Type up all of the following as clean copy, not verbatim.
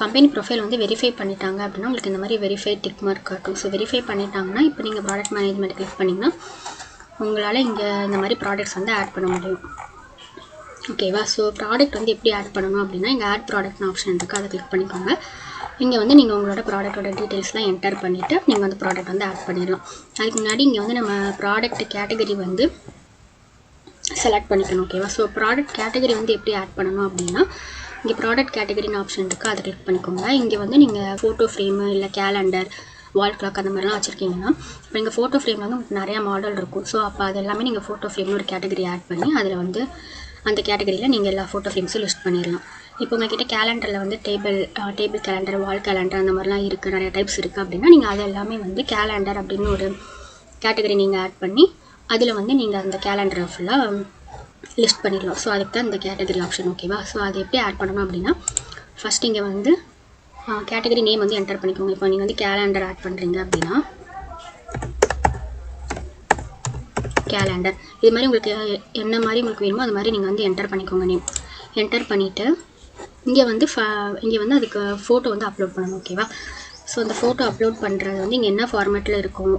Company profile வந்து verify பண்ணிட்டாங்க அப்படின்னா உங்களுக்கு இந்த மாதிரி வெரிஃபை டிக் மார்க் காட்டும். ஸோ வெரிஃபை பண்ணிட்டாங்கன்னா இப்போ நீங்கள் ப்ராடக்ட் மேனேஜ்மெண்ட் கிளிக் பண்ணிங்கன்னா உங்களால் இங்கே இந்த மாதிரி ப்ராடக்ட்ஸ் வந்து ஆட் பண்ண முடியும். ஓகேவா? ஸோ ப்ராடக்ட் வந்து எப்படி ஆட் பண்ணணும் அப்படின்னா இங்கே ஆட் ப்ராடக்ட்னு ஆப்ஷன் இருக்குது, அதை கிளிக் பண்ணிக்கோங்க. இங்கே வந்து நீங்கள் உங்களோட ப்ராடக்ட்டோட டீட்டெயில்ஸ்லாம் என்டர் பண்ணிவிட்டு நீங்கள் வந்து ப்ராடக்ட் வந்து ஆட் பண்ணிடலாம். அதுக்கு முன்னாடி இங்கே வந்து நம்ம ப்ராடக்ட் கேட்டகரி வந்து செலக்ட் பண்ணிக்கணும். ஓகேவா? ஸோ ப்ராடக்ட் கேட்டகரி வந்து எப்படி ஆட் பண்ணணும் அப்படின்னா இங்கே ப்ராடக்ட் கேட்டகரின்னு ஆப்ஷன் இருக்குது, அதை கிளிக் பண்ணிக்கோங்க. இங்கே வந்து நீங்கள் ஃபோட்டோ ஃப்ரேமு இல்லை கேலண்டர் வால் கிளாக் அந்த மாதிரிலாம் வச்சுருக்கீங்கன்னா இப்போ நீங்கள் ஃபோட்டோ ஃப்ரேமில் வந்து உங்களுக்கு நிறையா மாடல் இருக்கும். ஸோ அப்போ அது எல்லாமே நீங்கள் ஃபோட்டோ ஃப்ரேம்னு ஒரு கேட்டகரி ஆட் பண்ணி அதில் வந்து அந்த கேட்டகரியில் நீங்கள் எல்லா ஃபோட்டோ ஃப்ரேம்ஸும் லிஸ்ட் பண்ணிடலாம். இப்போ உங்கள்கிட்ட கேலண்டரில் வந்து டேபிள் கேலண்டர், வால் கேலண்டர் அந்த மாதிரிலாம் இருக்குது, நிறைய டைப்ஸ் இருக்குது அப்படின்னா நீங்கள் அது எல்லாமே வந்து கேலண்டர் அப்படின்னு ஒரு கேட்டகரி நீங்கள் ஆட் பண்ணி அதில் வந்து நீங்கள் அந்த கேலண்டரை ஃபுல்லாக லிஸ்ட் பண்ணிடலாம். ஸோ அதுக்கு தான் இந்த கேட்டகரி ஆப்ஷன். ஓகேவா? ஸோ அது எப்படி ஆட் பண்ணணும் அப்படின்னா ஃபஸ்ட் இங்கே வந்து கேட்டகரி நேம் வந்து என்டர் பண்ணிக்கோங்க. இப்போ நீங்கள் வந்து கேலண்டர் ஆட் பண்ணுறீங்க அப்படின்னா கேலண்டர் இது மாதிரி உங்களுக்கு என்ன மாதிரி உங்களுக்கு வேணுமோ அது மாதிரி நீங்கள் வந்து என்டர் பண்ணிக்கோங்க. நேம் என்டர் பண்ணிவிட்டு இங்கே வந்து அதுக்கு ஃபோட்டோ வந்து அப்லோட் பண்ணணும். ஓகேவா? ஸோ அந்த ஃபோட்டோ அப்லோட் பண்ணுறது வந்து இங்கே என்ன ஃபார்மேட்டில் இருக்கும்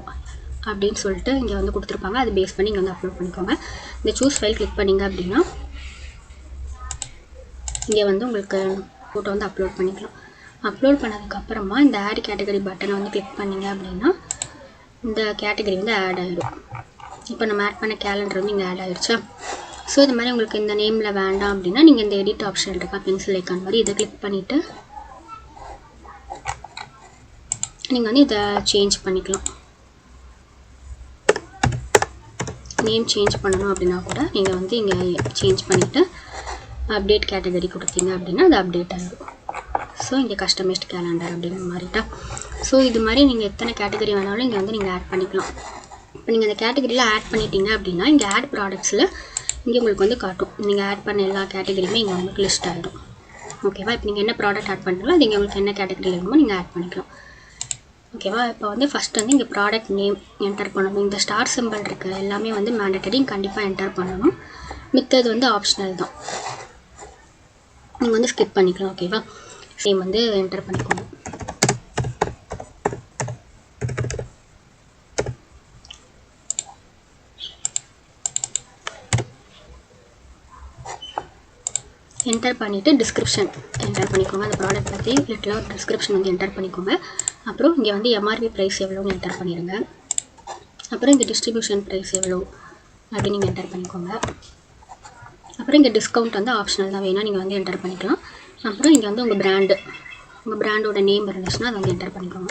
அப்படின்னு சொல்லிட்டு இங்கே வந்து கொடுத்துருப்பாங்க, அது பேஸ் பண்ணி இங்கே வந்து அப்லோட் பண்ணிக்கோங்க. இந்த சூஸ் ஃபைல் கிளிக் பண்ணிங்க அப்படின்னா இங்கே வந்து உங்களுக்கு ஃபோட்டோ வந்து அப்லோட் பண்ணிக்கலாம். அப்லோட் பண்ணதுக்கப்புறமா இந்த ஆட் கேட்டகரி பட்டனை வந்து கிளிக் பண்ணிங்க அப்படின்னா இந்த கேட்டகரி வந்து ஆட் ஆகிடும். இப்போ நம்ம ஆட் பண்ண கேலண்டர் வந்து இங்கே ஆட் ஆகிடுச்சா? ஸோ இது மாதிரி உங்களுக்கு இந்த நேமில் வேண்டாம் அப்படின்னா நீங்கள் இந்த எடிட் ஆப்ஷன் இருக்கா பென்சில் ஐக்கான் மாதிரி இதை கிளிக் பண்ணிவிட்டு நீங்கள் வந்து இதை சேஞ்ச் பண்ணிக்கலாம். நேம் சேஞ்ச் பண்ணணும் அப்படின்னா கூட நீங்கள் வந்து இங்கே சேஞ்ச் பண்ணிவிட்டு அப்டேட் கேட்டகரி கொடுத்தீங்க அப்படின்னா அது அப்டேட் ஆகிடும். ஸோ இங்கே கஸ்டமைஸ்ட் கேலண்டர் அப்படின்னு மாறிட்டா. ஸோ இது மாதிரி நீங்கள் எத்தனை கேட்டகரி வேணாலும் இங்கே வந்து நீங்கள் ஆட் பண்ணிக்கலாம். இப்போ நீங்கள் இந்த கேட்டகரியில் ஆட் பண்ணிட்டீங்க அப்படின்னா இங்கே ஆட் ப்ராடக்ட்ஸில் இங்கே உங்களுக்கு வந்து காட்டும். நீங்கள் ஆட் பண்ண எல்லா கேட்டகரியுமே இங்கே உங்களுக்கு லிஸ்ட் ஆகிடும். ஓகேவா? இப்போ நீங்கள் என்ன ப்ராடக்ட் ஆட் பண்ணுறீங்களோ அது இங்கே உங்களுக்கு என்ன கேட்டகரியில் வேணுமோ நீங்கள் ஆட் பண்ணிக்கலாம். ஓகேவா? இப்போ வந்து ஃபஸ்ட் வந்து இங்கே ப்ராடக்ட் நேம் என்டர் பண்ணணும். இந்த ஸ்டார் சிம்பிள் இருக்க எல்லாமே வந்து மேண்டட்டரி கண்டிப்பாக என்டர் பண்ணணும். மித்தது வந்து ஆப்ஷனல் தான், நீங்கள் வந்து ஸ்கிப் பண்ணிக்கலாம். ஓகேவா? நேம் வந்து என்டர் பண்ணிக்கணும். என்டர் பண்ணிவிட்டு டிஸ்கிரிப்ஷன் என்டர் பண்ணிக்கோங்க. அந்த ப்ராடக்ட் பற்றி லிட்டில் ஒரு டிஸ்கிரிப்ஷன் வந்து என்டர் பண்ணிக்கோங்க. அப்புறம் இங்கே வந்து எம்ஆர்பி ப்ரைஸ் எவ்வளோன்னு என்டர் பண்ணிடுங்க. அப்புறம் இங்கே டிஸ்ட்ரிபியூஷன் ப்ரைஸ் எவ்வளோ அப்படின்னு நீங்கள் என்டர் பண்ணிக்கோங்க. அப்புறம் இங்கே டிஸ்கவுண்ட் வந்து ஆப்ஷனல் தான், வேணால் நீங்கள் வந்து என்டர் பண்ணிக்கலாம். அப்புறம் இங்கே வந்து உங்கள் பிராண்டோட நேம் இருந்துச்சுன்னா அதை வந்து என்டர் பண்ணிக்கோங்க.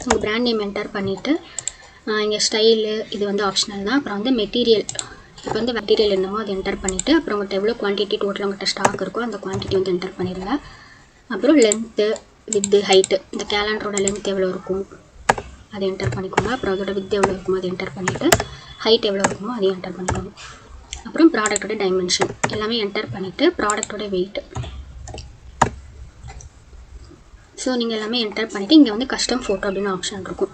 உங்கள் பிராண்ட் நேம் என்டர் பண்ணிவிட்டு இங்கே ஸ்டைலு இது வந்து ஆப்ஷனல் தான். அப்புறம் வந்து மெட்டீரியல், இப்போ வந்து மெட்டீரியல் என்னமோ அதை என்டர் பண்ணிவிட்டு அப்புறம் உங்கள்கிட்ட எவ்வளோ குவான்டிட்டி டோட்டல் உங்கள்கிட்ட ஸ்டாக் இருக்கோ அந்த குவான்டிட்டி வந்து என்டர் பண்ணிடுங்க. அப்புறம் லென்த்து, வித்து, ஹைட்டு, இந்த கேலண்டரோட லென்த் எவ்வளோ இருக்கும் அதை என்டர் பண்ணிக்கோங்க. அப்புறம் அதோட வித் எவ்வளோ இருக்குமோ அதை என்டர் பண்ணிவிட்டு ஹைட் எவ்வளோ இருக்குமோ அதையும் என்டர் பண்ணிக்கோங்க. அப்புறம் ப்ராடக்டோட டைமென்ஷன் எல்லாமே என்டர் பண்ணிவிட்டு ப்ராடக்டோட வெயிட். ஸோ நீங்கள் எல்லாமே என்டர் பண்ணிவிட்டு இங்கே வந்து கஸ்டம் ஃபோட்டோ அப்படின்னு ஆப்ஷன் இருக்கும்.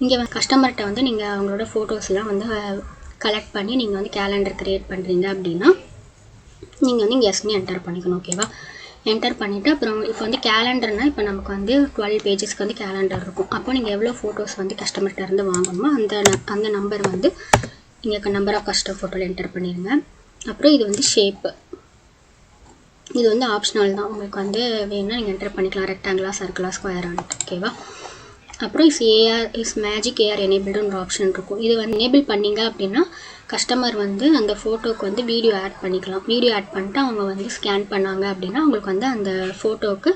இங்கே வந்து கஸ்டமர்கிட்ட வந்து நீங்கள் அவங்களோட ஃபோட்டோஸ்லாம் வந்து கலெக்ட் பண்ணி நீங்கள் வந்து கேலண்டர் க்ரியேட் பண்ணுறீங்க அப்படின்னா நீங்கள் வந்து இங்கே எஸ்ன்னு என்டர் பண்ணிக்கணும். ஓகேவா? என்டர் பண்ணிவிட்டு அப்புறம் இப்போ வந்து கேலண்டர்னால் இப்போ நமக்கு வந்து 12 பேஜஸ்க்கு வந்து கேலண்டர் இருக்கும். அப்போ நீங்கள் எவ்வளோ ஃபோட்டோஸ் வந்து கஸ்டமர்கிட்ட இருந்து வாங்கணுமோ அந்த நம்பர் வந்து இங்கே நம்பர் ஆஃப் கஸ்டம் ஃபோட்டோவில் என்டர் பண்ணிடுங்க. அப்புறம் இது வந்து ஷேப்பு, இது வந்து ஆப்ஷனல் தான், உங்களுக்கு வந்து வேணும்னா நீங்கள் என்டர் பண்ணிக்கலாம், ரெக்டாங்குலா, சர்க்கிளா, ஸ்கொயரான்ட்டு. ஓகேவா? அப்புறம் இஸ் மேஜிக் ஏஆர் எனேபிள்டுன்னு ஒரு ஆப்ஷன் இருக்கும். இது வந்து எனேபிள் பண்ணிங்க அப்படின்னா கஸ்டமர் வந்து அந்த ஃபோட்டோவுக்கு வந்து வீடியோ ஆட் பண்ணிக்கலாம். வீடியோ ஆட் பண்ணிட்டு அவங்க வந்து ஸ்கேன் பண்ணாங்க அப்படின்னா அவங்களுக்கு வந்து அந்த ஃபோட்டோவுக்கு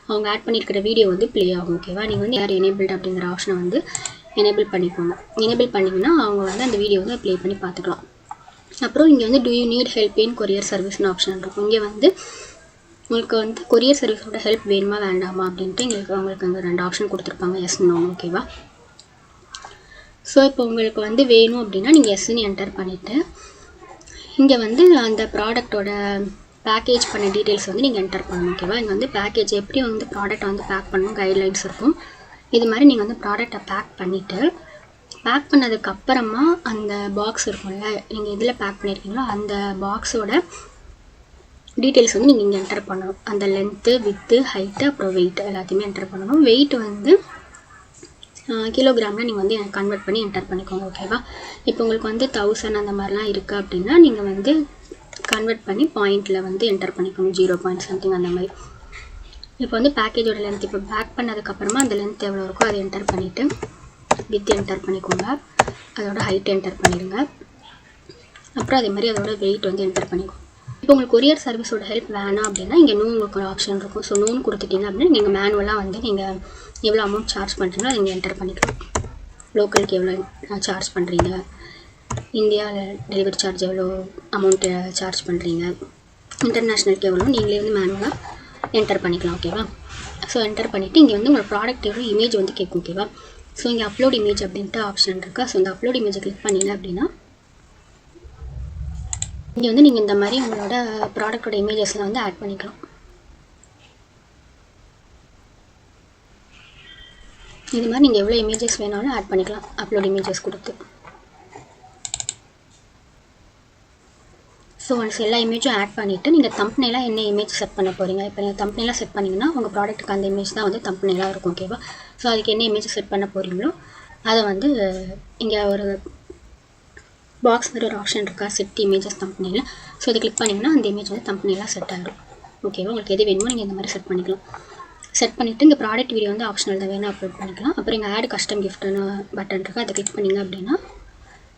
அவங்க ஆட் பண்ணியிருக்கிற வீடியோ வந்து ப்ளே ஆகும். ஓகேவா? நீங்கள் வந்து ஏஆர் எனேபிள்டு அப்படிங்கிற ஆப்ஷனை வந்து எனேபிள் பண்ணிக்கோங்க. எனேபிள் பண்ணிங்கன்னா அவங்க வந்து அந்த வீடியோ வந்து ப்ளே பண்ணி பார்த்துக்கலாம். அப்புறம் இங்கே வந்து do you need help in courier சர்வீஸ்னு ஆப்ஷன் இருக்கும். இங்கே வந்து உங்களுக்கு வந்து கொரியர் சர்வீஸோட ஹெல்ப் வேணுமா வேண்டாமா அப்படின்ட்டு உங்களுக்கு அங்கே 2 ஆப்ஷன் கொடுத்துருப்பாங்க, எஸ் நோ. ஓகேவா? ஸோ இப்போ உங்களுக்கு வந்து வேணும் அப்படின்னா நீங்கள் எஸ்ன்னு என்டர் பண்ணிவிட்டு இங்கே வந்து அந்த ப்ராடக்டோட பேக்கேஜ் பண்ண டீட்டெயில்ஸ் வந்து நீங்கள் என்டர் பண்ணணும். ஓகேவா? இங்கே வந்து பேக்கேஜ் எப்படி வந்து ப்ராடக்ட்டை வந்து பேக் பண்ணணும் கைட்லைன்ஸ் இருக்கும். இது மாதிரி நீங்கள் வந்து ப்ராடக்டை பேக் பண்ணிவிட்டு பேக் பண்ணதுக்கப்புறமா அந்த பாக்ஸ் இருக்கும்ல, நீங்கள் எதில் பேக் பண்ணியிருக்கீங்களோ அந்த பாக்ஸோட டீட்டெயில்ஸ் வந்து நீங்கள் இங்கே என்டர் பண்ணணும். அந்த லென்த்து, வித்து, ஹைட்டு, அப்புறம் வெயிட் எல்லாத்தையுமே என்டர் பண்ணணும். வெயிட் வந்து கிலோகிராமில் நீங்கள் வந்து கன்வெர்ட் பண்ணி என்டர் பண்ணிக்கோங்க. ஓகேவா? இப்போ உங்களுக்கு வந்து 1000 அந்த மாதிரிலாம் இருக்குது அப்படின்னா நீங்கள் வந்து கன்வெர்ட் பண்ணி பாயிண்டில் வந்து என்டர் பண்ணிக்கோங்க. 0 சம்திங் அந்த மாதிரி. இப்போ வந்து பேக்கேஜோட லென்த் இப்போ பேக் பண்ணதுக்கப்புறமா அந்த லென்த் எவ்வளோ இருக்கோ அதை என்டர் பண்ணிவிட்டு வித் என்டர் பண்ணிக்கோங்க. அதோட ஹைட் என்டர் பண்ணிடுங்க. அப்புறம் அதே மாதிரி அதோட வெயிட் வந்து என்டர் பண்ணிக்கோங்க. இப்போ உங்களுக்கு கொரியர் சர்வீஸோட ஹெல்ப் வேணாம் அப்படின்னா இங்கே உங்களுக்கு ஒரு ஆப்ஷன் இருக்கும். ஸோ நோன் கொடுத்துட்டிங்க அப்படின்னா நீங்கள் மேனுவலாக வந்து நீங்கள் எவ்வளோ அமௌண்ட் சார்ஜ் பண்ணுறீங்களோ அதை நீங்கள் என்டர் பண்ணிக்கலாம். லோக்கலுக்கு எவ்வளோ சார்ஜ் பண்ணுறீங்க, இந்தியாவில் டெலிவரி சார்ஜ் எவ்வளோ அமௌண்ட்டு சார்ஜ் பண்ணுறீங்க, இன்டர்நேஷ்னலுக்கு எவ்வளோ நீங்களே வந்து மேனுவலாக என்டர் பண்ணிக்கலாம். ஓகேவா? ஸோ என்டர் பண்ணிவிட்டு இங்கே வந்து உங்களோட ப்ராடக்ட் எவ்வளோ இமேஜ் வந்து கேட்கும். ஓகேவா? ஸோ இங்கே அப்லோட் இமேஜ் அப்படின்ட்டு ஆப்ஷன் இருக்கா. ஸோ இந்த அப்லோட் இமேஜை கிளிக் பண்ணிங்க அப்படின்னா இங்கே வந்து நீங்கள் இந்த மாதிரி உங்களோட ப்ராடக்டோட இமேஜஸ்லாம் வந்து ஆட் பண்ணிக்கலாம். இது மாதிரி நீங்கள் எவ்வளோ இமேஜஸ் வேணாலும் ஆட் பண்ணிக்கலாம் அப்லோட் இமேஜஸ் கொடுத்து. ஸோ ஒன்ஸ் எல்லா இமேஜும் ஆட் பண்ணிவிட்டு நீங்கள் தம்ப்நெயிலாக என்ன இமேஜ் செட் பண்ண போகிறீங்க. இப்போ நீங்கள் தம்ப்நெயிலாக செட் பண்ணிங்கன்னா உங்கள் ப்ராடக்ட்டுக்கு அந்த இமேஜ் தான் வந்து தம்ப்நெயிலாக இருக்கும். ஓகேவா? ஸோ அதுக்கு என்ன இமேஜ் செட் பண்ண போகிறீங்களோ அதை வந்து இங்கே ஒரு பாக்ஸ் மாதிரி ஒரு ஆப்ஷன் இருக்கா, செட் இமேஜஸ் தம்ப்நெயில். ஸோ அதை கிளிக் பண்ணிங்கன்னா அந்த இமேஜ் வந்து தம்ப்நெயிலாக செட் ஆகிடும். ஓகேவா? உங்களுக்கு எது வேணுமோ நீங்கள் இந்த மாதிரி செட் பண்ணிக்கலாம். செட் பண்ணிவிட்டு இங்கே ப்ராடக்ட் வீடியோ வந்து ஆப்ஷனல் தான் வேணும் அப்லோட் பண்ணிக்கலாம். அப்புறம் இங்கே ஆட் கஸ்டம் கிஃப்ட்னு பட்டன் இருக்குது. அதை கிளிக் பண்ணிங்க அப்படின்னா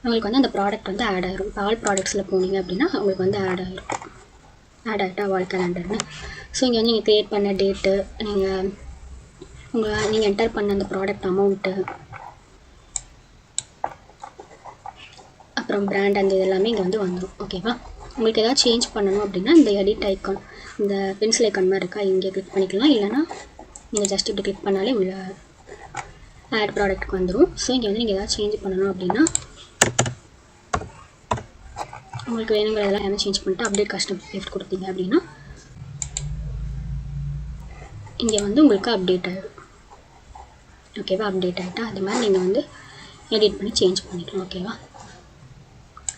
உங்களுக்கு வந்து அந்த ப்ராடக்ட் வந்து ஆட் ஆகிரும். இப்போ ஆல் ப்ராடக்ட்ஸில் போனீங்க அப்படின்னா உங்களுக்கு வந்து ஆட் ஆகிட்டா வால் கேலண்டர்னு. ஸோ இங்கே வந்து நீங்கள் க்ரியேட் பண்ண டேட்டு, நீங்கள் என்டர் பண்ண அந்த ப்ராடக்ட் அமௌண்ட்டு, அப்புறம் பிராண்ட் அந்த இதெல்லாமே இங்கே வந்து வந்துடும். ஓகேவா? உங்களுக்கு எதாவது சேஞ்ச் பண்ணணும் அப்படின்னா இந்த எடிட் ஐக்கான், இந்த பென்சில் ஐக்கான் மாதிரி இருக்கா, இங்கே கிளிக் பண்ணிக்கலாம். இல்லைனா நீங்கள் ஜஸ்ட் இப்படி கிளிக் பண்ணாலே உள்ள ஆட் ப்ராடக்ட்டுக்கு வந்துடும். ஸோ இங்கே வந்து நீங்கள் எதாவது சேஞ்ச் பண்ணணும் அப்படின்னா உங்களுக்கு வேணுங்கிறதெல்லாம் என்ன சேஞ்ச் பண்ணிட்டு அப்டேட் கஸ்டம் கிஃப்ட் கொடுத்தீங்க அப்படின்னா இங்கே வந்து உங்களுக்கு அப்டேட் ஆகிடும். ஓகேவா? அப்டேட் ஆகிட்டா அது மாதிரி நீங்கள் வந்து எடிட் பண்ணி சேஞ்ச் பண்ணிக்கலாம். ஓகேவா?